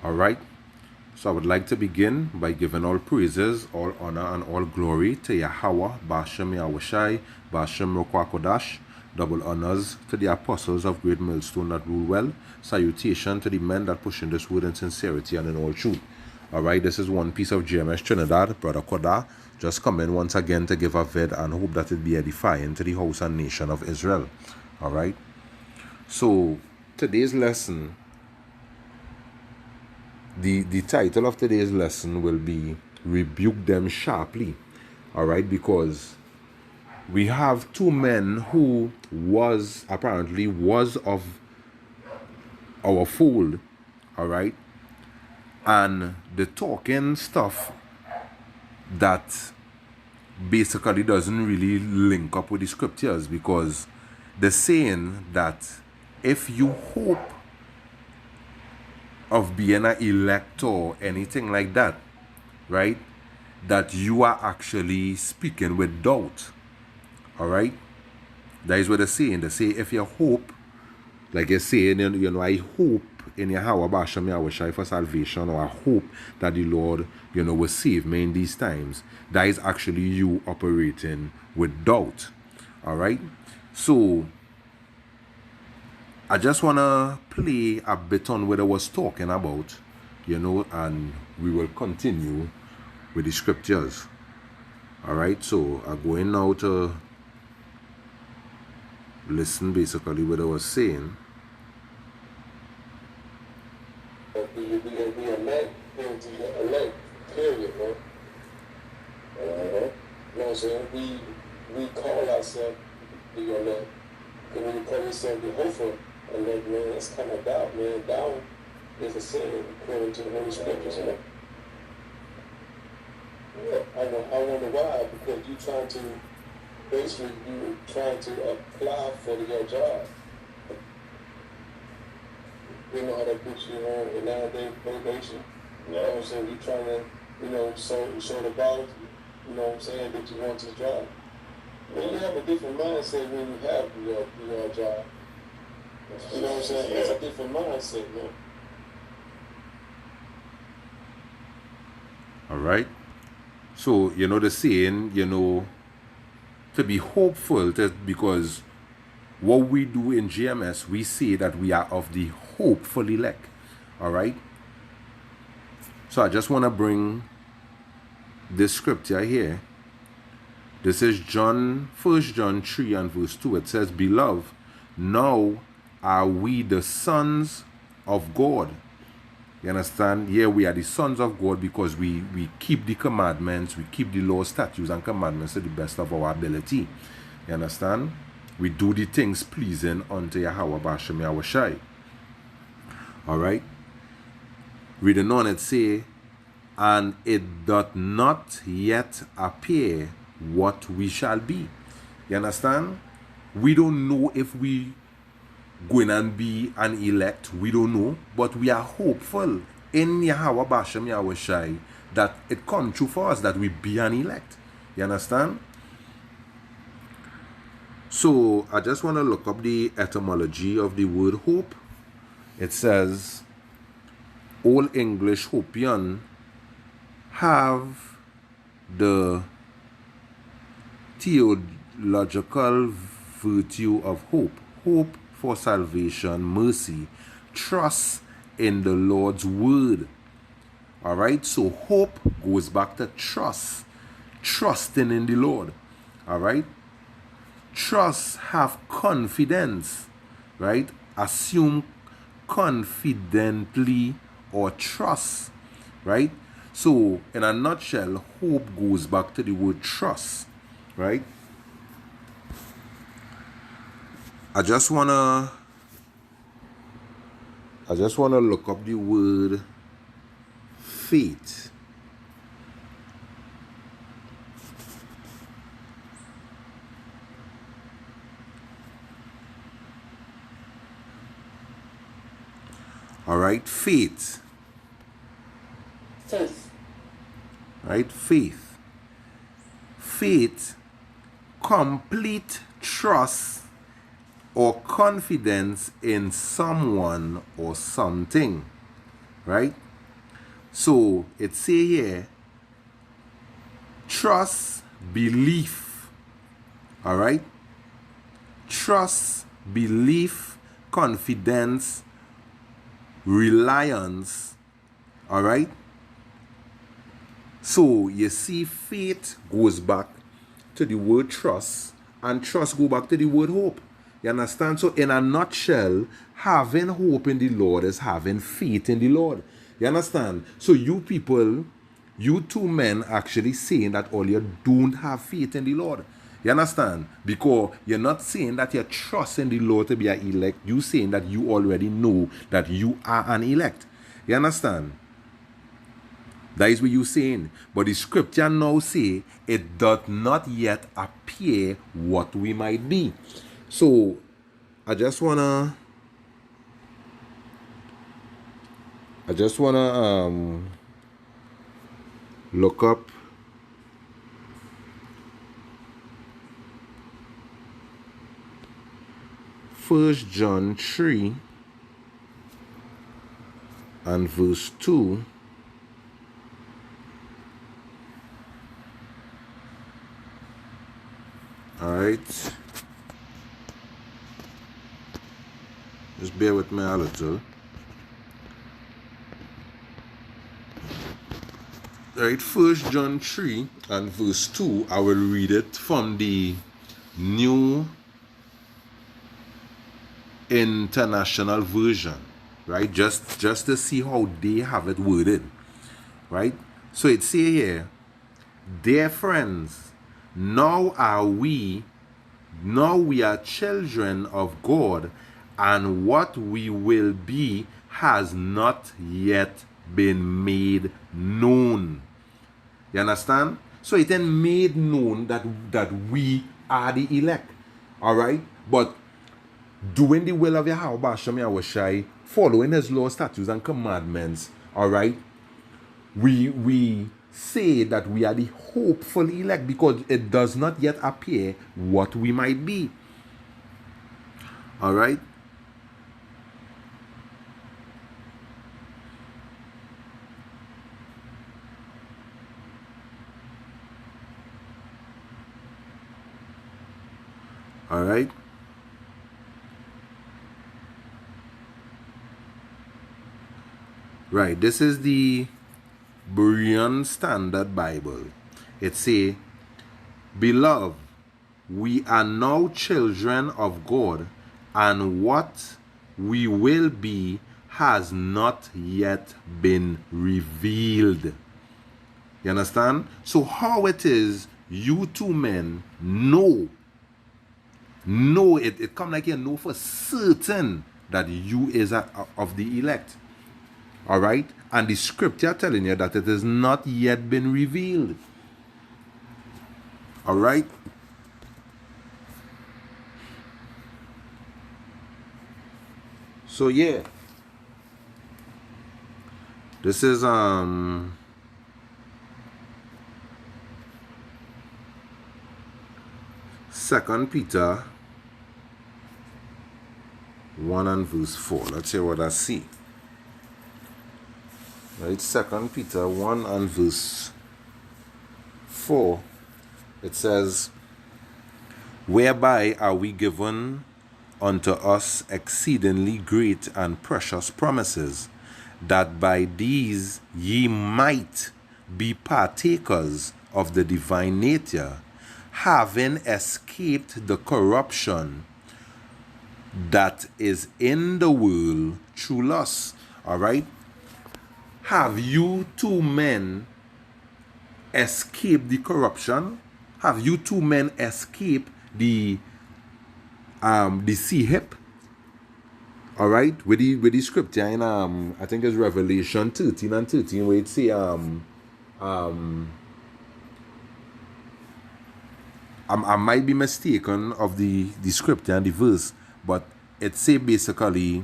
All right. So I would like to begin by giving all praises, all honor, and all glory to Yahweh, Bashem Yahushai, Bashem Rokwakodash. Double honors to the apostles of Great Millstone that rule well. Salutation to the men that push in this word in sincerity and in all truth. All right, this is one piece of GMS Trinidad, Brother Koda. Just come in once again to give a vid and hope that it be edifying to the house and nation of Israel. All right. So today's lesson, the title of today's lesson will be Rebuke Them Sharply. All right, because we have two men who apparently was of our fold. All right, and the talking stuff that basically doesn't really link up with the scriptures, because the saying that if you hope of being an elect or anything like that, right, that you are actually speaking with doubt. All right, that is what they're saying. They say if you hope, like you're saying, I hope in Yahweh Bashem Yahushai for salvation, or I hope that the Lord, will save me in these times. That is actually you operating with doubt. All right, so I just want to play a bit on what I was talking about, and we will continue with the scriptures. All right, so I'm going now to listen basically what I was saying. We elect into the elect, period, bro. You know what I'm saying? We call ourselves the elect. And when you call yourself the hopeful elect, man, that's kind of doubt, man. Doubt is a sin according to the Holy Scriptures, you know? I wonder why, because you trying to apply for your job. You know how that puts you on a 9-day probation. You know what I'm saying? You trying to, show the boss, that you want this job. When you have a different mindset when you have your job. You know what I'm saying? It's a different mindset, man. All right. So, the saying, to be hopeful, because what we do in GMS, we say that we are of the hopeful elect. All right. So I just want to bring this scripture here. This is 1 John 3 and verse 2. It says, Beloved, now are we the sons of God. You understand? Yeah, we are the sons of God because we keep the commandments, we keep the law, statutes, and commandments to the best of our ability. You understand? We do the things pleasing unto Yahweh Bashem Yahushai. All right? Reading on, it say, and it doth not yet appear what we shall be. You understand? We don't know if we going and be an elect. We don't know, but we are hopeful in Yahweh Bashem Yahushai that it come true for us that we be an elect. You understand? So I just want to look up the etymology of the word hope. It says, Old English hopian have the theological virtue of hope. Hope for salvation, mercy, trust in the Lord's word. All right, so hope goes back to trust, trusting in the Lord. All right, trust, have confidence, right? Assume confidently or trust, right? So in a nutshell, hope goes back to the word trust, right? I just wanna look up the word faith. All right, faith. Faith. Right, faith. Faith, complete trust or confidence in someone or something, right? So it say here, trust, belief. All right? Trust, belief, confidence, reliance. All right? So you see, faith goes back to the word trust, and trust go back to the word hope. You understand? So in a nutshell, having hope in the Lord is having faith in the Lord. You understand? So you people, you two men actually saying that all you don't have faith in the Lord. You understand? Because you're not saying that you trust in the Lord to be an elect. You saying that you already know that you are an elect. You understand? That is what you're saying. But the scripture now say it doth not yet appear what we might be. So I just wanna look up First John 3 and verse 2. Alright. Just bear with me a little. Alright, First John 3 and verse 2. I will read it from the New International Version. Right? Just to see how they have it worded. Right? So it say here, dear friends, now we are children of God, and what we will be has not yet been made known. You understand? So it ain't made known that we are the elect. Alright? But doing the will of Yahweh Basham Yahushai, following his law, statutes, and commandments, alright? We say that we are the hopeful elect because it does not yet appear what we might be. Alright? Alright? Right, this is the Berean Standard Bible. It say, beloved, we are now children of God, and what we will be has not yet been revealed. You understand? So how it is you two men know it come like you know for certain that you is of the elect. Alright? And the scripture telling you that it has not yet been revealed. Alright? So yeah. This is 2 Peter 1 and verse 4. Let's see what I see. Right, 2 Peter 1 and verse 4. It says, whereby are we given unto us exceedingly great and precious promises, that by these ye might be partakers of the divine nature, having escaped the corruption that is in the world through lust. Alright? Have you two men escaped the corruption? Have you two men escaped the sea hip? Alright? With the scripture in I think it's Revelation 13 and 13 where it say I might be mistaken of the scripture and the verse, but it say basically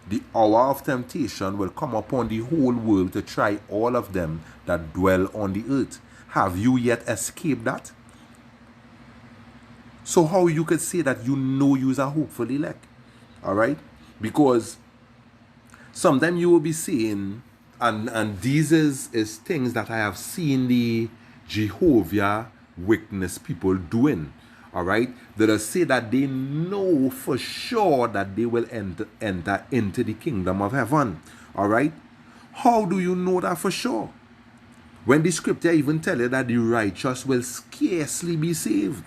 the hour of temptation will come upon the whole world to try all of them that dwell on the earth. Have you yet escaped that? So how you could say that you know you is a hopeful elect? Alright? Because sometimes you will be saying, And these is things that I have seen the Jehovah Witness people doing. All right, that say that they know for sure that they will enter into the kingdom of heaven. All right, how do you know that for sure? When the scripture even tell you that the righteous will scarcely be saved.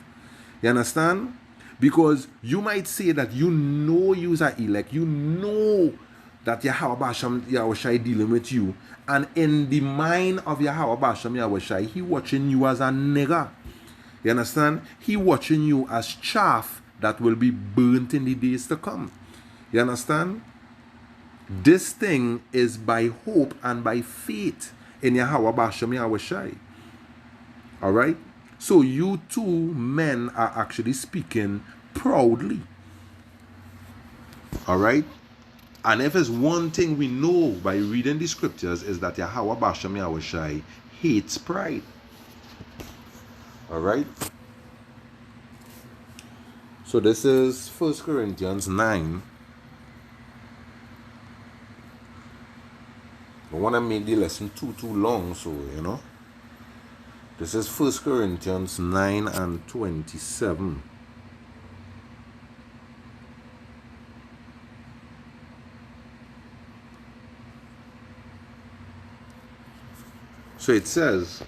You understand? Because you might say that you know you are elect, you know that Yahweh Basham Yahushai dealing with you, and in the mind of Yahweh Basham Yahushai, he watching you as a nigger. You understand? He watching you as chaff that will be burnt in the days to come. You understand? This thing is by hope and by faith in Yahweh Basham Yahushai. Alright? So you two men are actually speaking proudly. Alright? And if it's one thing we know by reading the scriptures is that Yahweh Basham Yahushai hates pride. Alright? So this is 1 Corinthians 9. I don't want to make the lesson too long, so you know. This is 1 Corinthians 9 and 27. So it says,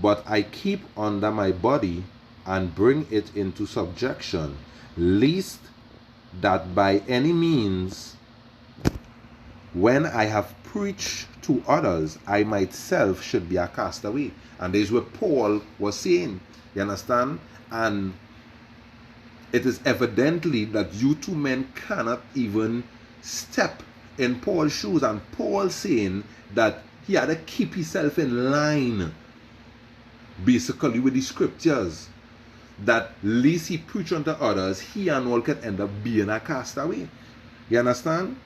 but I keep under my body and bring it into subjection, lest that by any means, when I have preached to others, I myself should be a castaway. And this is what Paul was saying. You understand? And it is evidently that you two men cannot even step in Paul's shoes. And Paul saying that he had to keep himself in line, basically with the scriptures, that lest he preach unto others, he and all can end up being a castaway. You understand?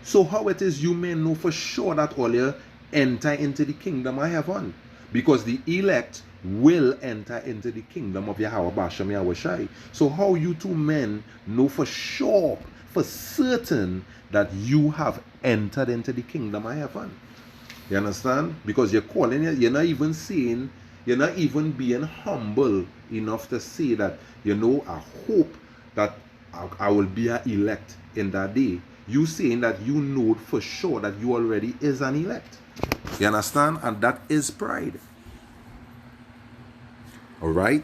So how it is you may know for sure that all you enter into the kingdom of heaven? Because the elect will enter into the kingdom of Yahweh Basham Yahushai. So how you two men know for sure, for certain, that you have entered into the kingdom of heaven? You understand? Because you're calling it, you're not even saying, you're not even being humble enough to say that, you know, I hope that I will be an elect in that day. You saying that you know for sure that you already is an elect. You understand? And that is pride. Alright?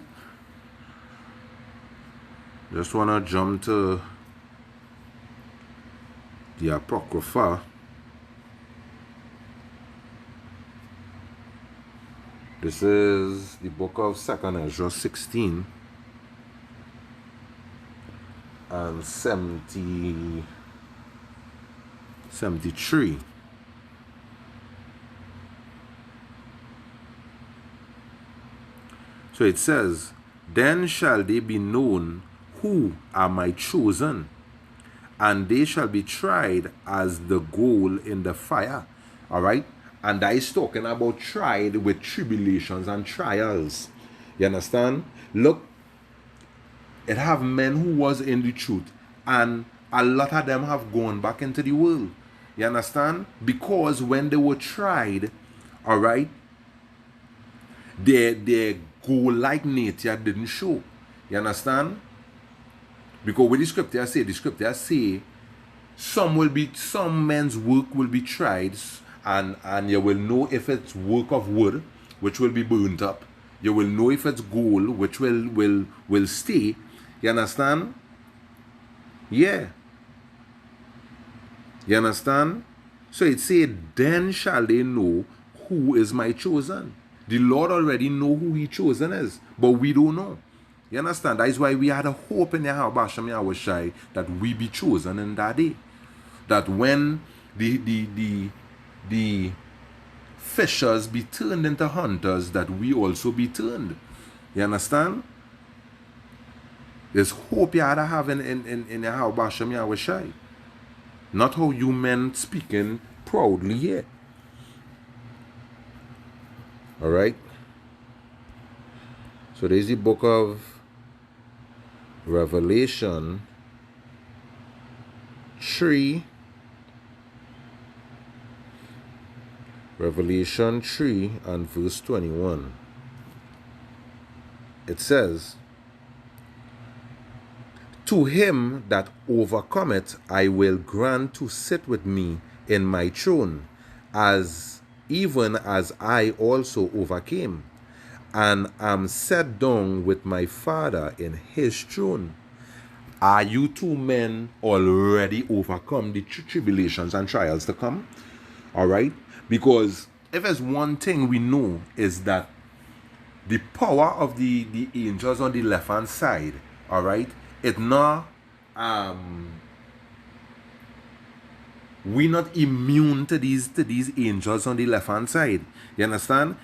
Just want to jump to the Apocrypha. This is the book of 2nd Ezra 16 and 73. So it says, then shall they be known who are my chosen, and they shall be tried as the gold in the fire. Alright? And that is talking about tried with tribulations and trials. You understand? Look, it have men who was in the truth, and a lot of them have gone back into the world. You understand? Because when they were tried, alright, their gold-like nature didn't show. You understand? Because what the scripture say, some men's work will be tried, and you will know if it's work of wood, which will be burnt up. You will know if it's gold, which will stay. You understand? Yeah. You understand? So it said, then shall they know who is my chosen. The Lord already know who he chosen is, but we don't know. You understand? That is why we had a hope in Yahweh Basham Yahushai that we be chosen in that day. That when the fishers be turned into hunters, that we also be turned. You understand? There's hope you had to have in Yahweh Basham Yahushai. Not how you men speaking proudly here. Alright? So there's the book of Revelation 3. Revelation 3 and verse 21. It says, "To him that overcometh I will grant to sit with me in my throne, as even as I also overcame, and am set down with my Father in his throne." Are you two men already overcome the tribulations and trials to come? All right? Because if there's one thing we know is that the power of the angels on the left hand side, all right, it not we not immune to these angels on the left hand side. You understand?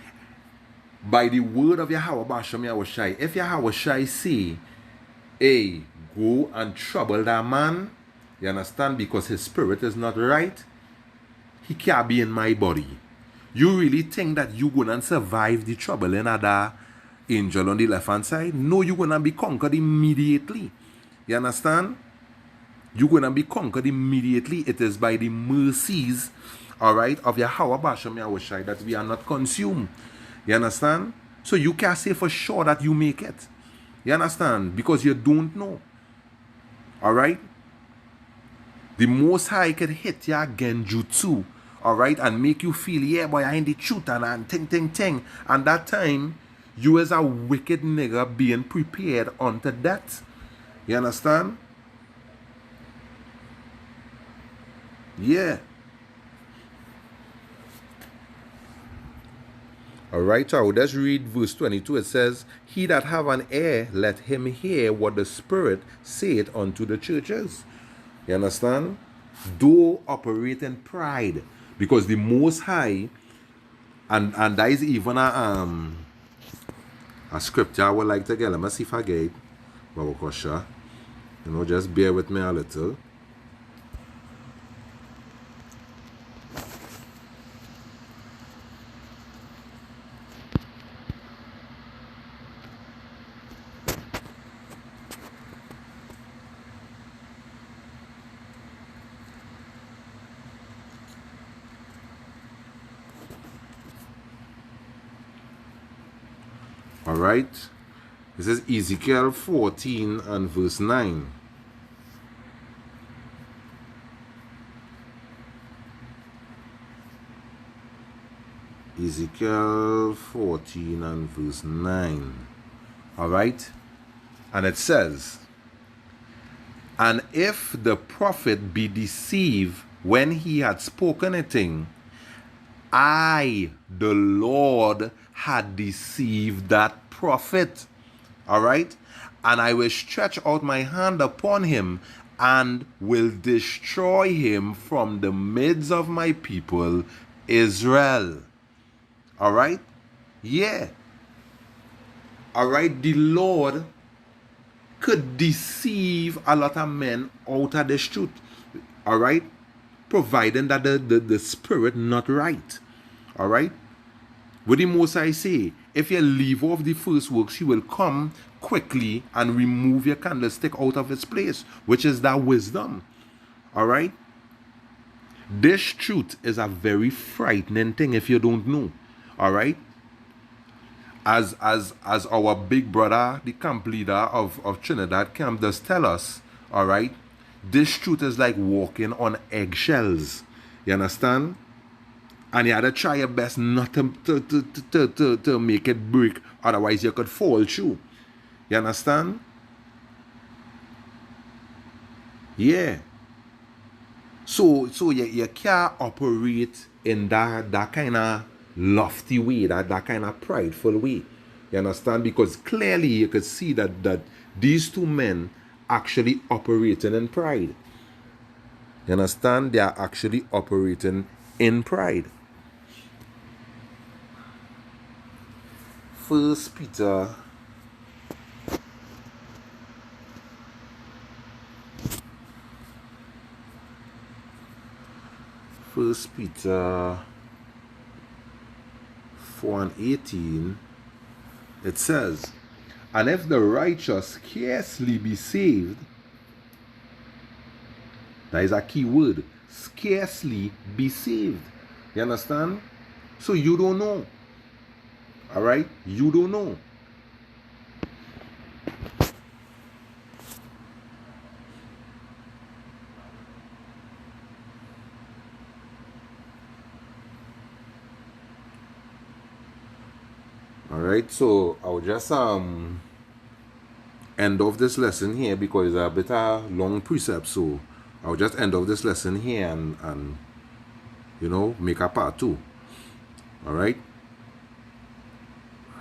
By the word of Yahweh Bashem Yahushai, if Yahweh Shai say, hey, go and trouble that man, you understand, because his spirit is not right, he can't be in my body. You really think that you gonna survive the trouble in that angel on the left hand side? No, you're gonna be conquered immediately. You understand? You're gonna be conquered immediately. It is by the mercies, all right, of Yahweh Bashem Yahushai that we are not consumed. You understand? So you can't say for sure that you make it. You understand? Because you don't know. All right? The Most High could hit you again jutsu, all right, and make you feel, yeah, boy, I ain't the truth, and ting. And that time, you as a wicked nigga being prepared unto death. You understand? Yeah. All right, so let's read verse 22. It says, "He that have an ear, let him hear what the Spirit saith unto the churches." You understand? Do operate in pride, because the Most High, and that is even a scripture I would like to get. Let me see if I get it. You know, just bear with me a little. All right. This is Ezekiel 14 and verse 9. Ezekiel 14 and verse 9. All right. And it says, "And if the prophet be deceived when he had spoken a thing, I, the Lord, had deceived that prophet." All right? "And I will stretch out my hand upon him and will destroy him from the midst of my people, Israel." All right? Yeah. All right? The Lord could deceive a lot of men out of the truth. All right? Providing that the spirit not right. All right? What the Most High say, if you leave off the first works, he will come quickly and remove your candlestick out of its place, which is that wisdom. All right? This truth is a very frightening thing if you don't know. All right? As our big brother, the camp leader of Trinidad camp, does tell us, all right? This truth is like walking on eggshells. You understand? And you had to try your best not to make it break, otherwise you could fall through. You understand? Yeah. So you can't operate in that kind of lofty way, that kind of prideful way. You understand? Because clearly you could see that these two men actually operating in pride. You understand? They are actually operating in pride. First Peter First Peter 4 and 18, it says, And if the righteous scarcely be saved, that is a key word, scarcely be saved. You understand? So you don't know. All right? You don't know. All right, so I'll just end off this lesson here because it's a bit of long precept. So I'll just end off this lesson here and make a part 2. All right.